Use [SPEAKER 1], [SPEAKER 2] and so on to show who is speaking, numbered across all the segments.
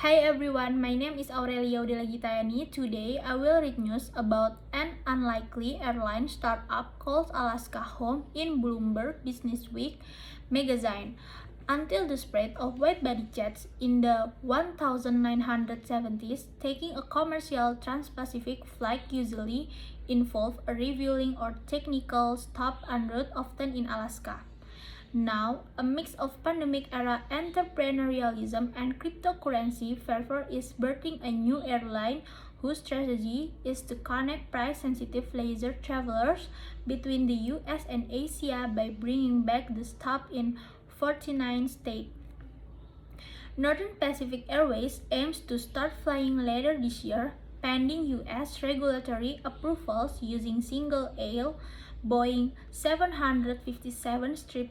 [SPEAKER 1] Hi everyone, my name is Aurelia Udelagitayani. Today I will read news about an unlikely airline startup called Alaska Home in Bloomberg Businessweek magazine. Until the spread of wide-body jets in the 1970s, taking a commercial trans-Pacific flight usually involved a refueling or technical stop en route, often in Alaska. Now, a mix of pandemic-era entrepreneurialism and cryptocurrency fervor is birthing a new airline whose strategy is to connect price-sensitive leisure travelers between the US and Asia by bringing back the stop in 49 states. Northern Pacific Airways aims to start flying later this year, pending US regulatory approvals using single-aisle Boeing 757-200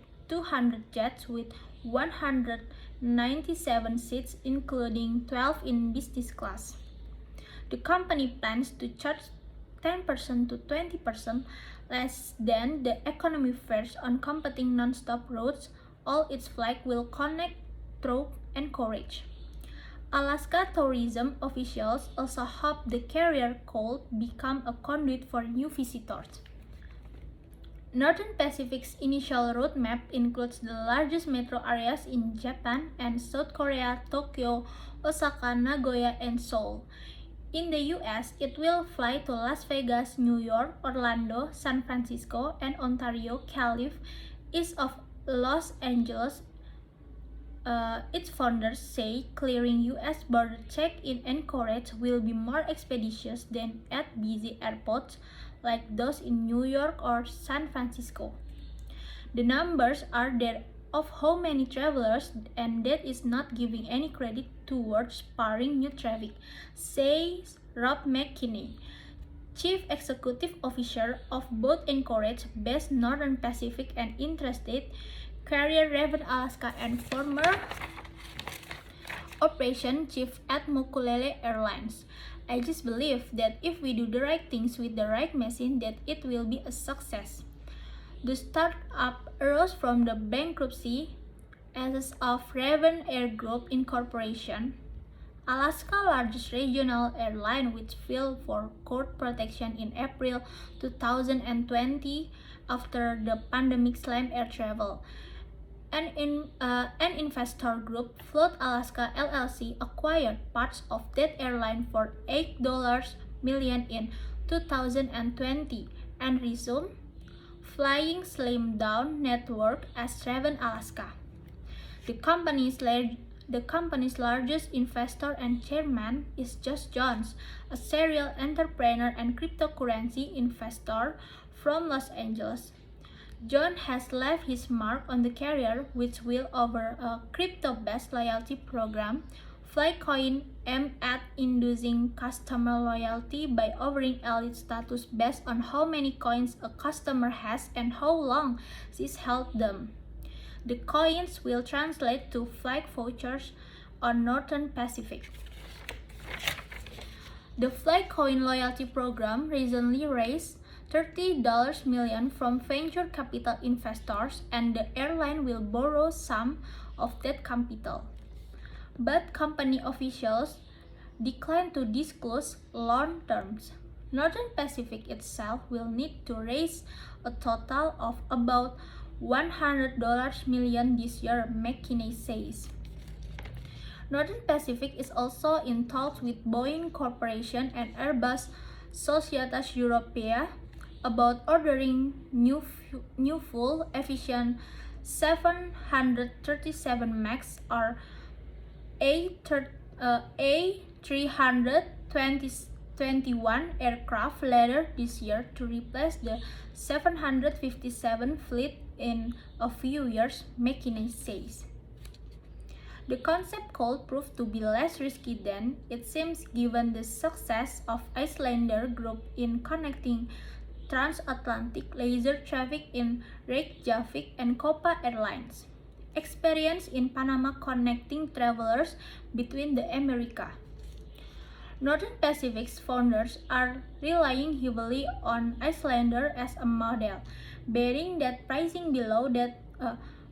[SPEAKER 1] jets with 197 seats, including 12 in business class. The company plans to charge 10% to 20% less than the economy fares on competing non-stop routes. All its flights will connect through Anchorage. Alaska tourism officials also hope the carrier could become a conduit for new visitors. Northern Pacific's initial roadmap includes the largest metro areas in Japan and South Korea: Tokyo, Osaka, Nagoya, and Seoul. In the US, it will fly to Las Vegas, New York, Orlando, San Francisco, and Ontario, Calif, east of Los Angeles. Its founders say clearing US border check in Anchorage will be more expeditious than at busy airports like those in New York or San Francisco. The numbers are there of how many travelers, and that is not giving any credit towards spurring new traffic, says Rob McKinney, Chief Executive Officer of both Anchorage-based Northern Pacific and intrastate carrier Raven Alaska and former operation chief at Mokulele Airlines. I just believe that if we do the right things with the right machine, that it will be a success. The startup arose from the bankruptcy as of Raven Air Group Incorporation, Alaska's largest regional airline, which filed for court protection in April 2020 after the pandemic slammed air travel. An investor group, Float Alaska LLC, acquired parts of that airline for $8 million in 2020 and resumed flying slimmed-down network as Raven Alaska. The company's largest investor and chairman is Josh Jones, a serial entrepreneur and cryptocurrency investor from Los Angeles. John has left his mark on the carrier, which will offer a crypto-based loyalty program. Flycoin aimed at inducing customer loyalty by offering elite status based on how many coins a customer has and how long she's held them. The coins will translate to flight vouchers on Northern Pacific. The Flycoin loyalty program recently raised $30 million from venture capital investors, and the airline will borrow some of that capital. But company officials declined to disclose loan terms. Northern Pacific itself will need to raise a total of about $100 million this year, McKinney says. Northern Pacific is also in talks with Boeing Corporation and Airbus Societas Europea about ordering new full efficient 737 MAX or A321 aircraft later this year to replace the 757 fleet in a few years, McKinney says. The concept could prove to be less risky than it seems given the success of Islander Group in connecting transatlantic leisure traffic in Reykjavik and Copa Airlines' experience in Panama connecting travelers between the Americas. Northern Pacific's founders are relying heavily on Islander as a model, betting that pricing below that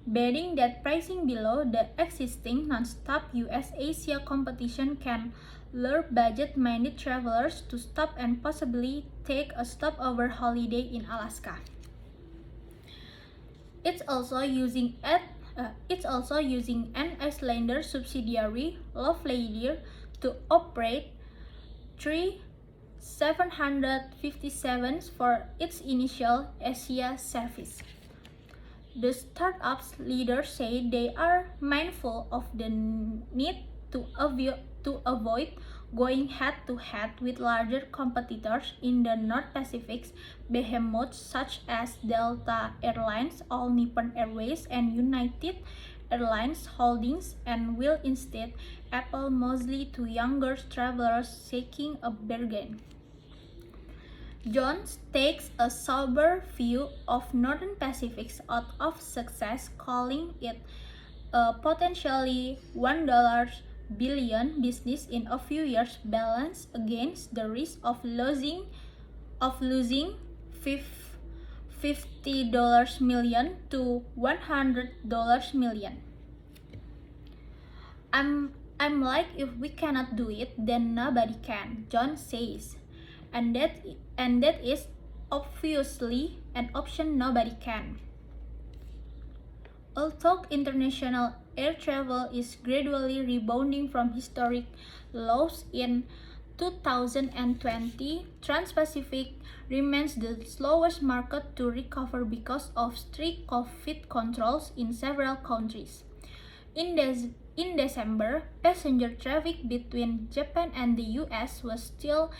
[SPEAKER 1] betting that pricing below the existing non-stop US-Asia competition can lure budget-minded travelers to stop and possibly take a stopover holiday in Alaska. It's also using an Icelander subsidiary, Loveladier, to operate three 757s for its initial Asia service. The startup's leaders say they are mindful of the need to avoid going head-to-head with larger competitors in the North Pacific's behemoths such as Delta Airlines, All Nippon Airways, and United Airlines Holdings, and will instead appeal mostly to younger travelers seeking a bargain. Jones takes a sober view of Northern Pacific's odds of success, calling it a potentially $1 billion business in a few years, balanced against the risk of losing $50 million to $100 million. I'm like, if we cannot do it, then nobody can, John says. And that is obviously an option nobody can. Although international air travel is gradually rebounding from historic lows in 2020, Trans-Pacific remains the slowest market to recover because of strict COVID controls in several countries. In December, passenger traffic between Japan and the US was still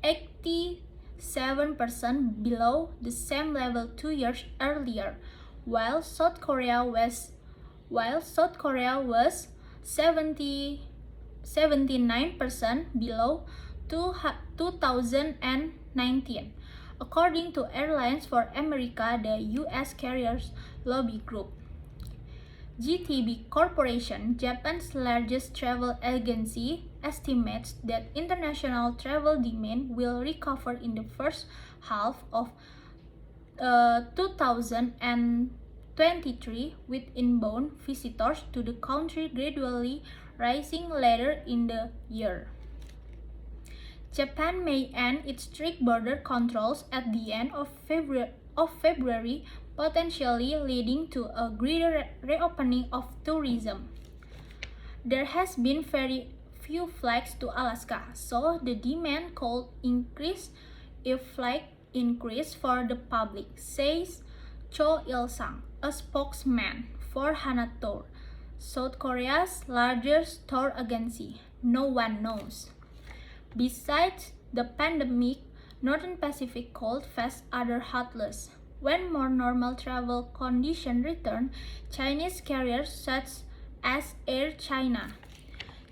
[SPEAKER 1] 87% below the same level 2 years earlier, while South Korea was 79% below 2019, according to Airlines for America, the US carrier's lobby group. GTB Corporation, Japan's largest travel agency, estimates that international travel demand will recover in the first half of 2023, with inbound visitors to the country gradually rising later in the year. Japan may end its strict border controls at the end of February, potentially leading to a greater reopening of tourism. There has been very few flights to Alaska, so the demand could increase if flights increase for the public, says Cho Il-sang, a spokesman for Hana Tour, South Korea's largest tour agency. No one knows. Besides the pandemic, Northern Pacific could face other hurdles. When more normal travel conditions return, Chinese carriers such as Air China,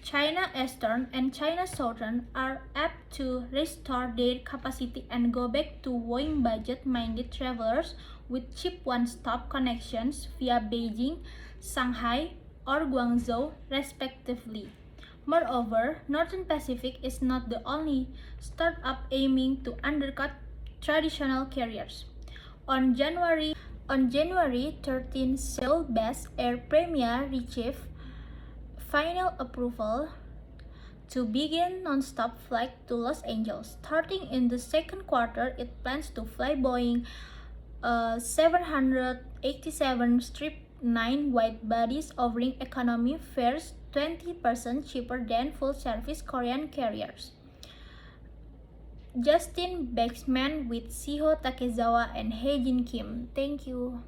[SPEAKER 1] China Eastern, and China Southern are apt to restore their capacity and go back to wooing budget-minded travelers with cheap one-stop connections via Beijing, Shanghai, or Guangzhou, respectively. Moreover, Northern Pacific is not the only startup aiming to undercut traditional carriers. On January 13, Seoul-based Air Premia received final approval to begin non-stop flight to Los Angeles. Starting in the second quarter, it plans to fly Boeing 787 Strip 9 wide bodies, offering economy fares 20% cheaper than full-service Korean carriers. Justin Baxman with Shiho Takezawa and Haejin Kim. Thank you.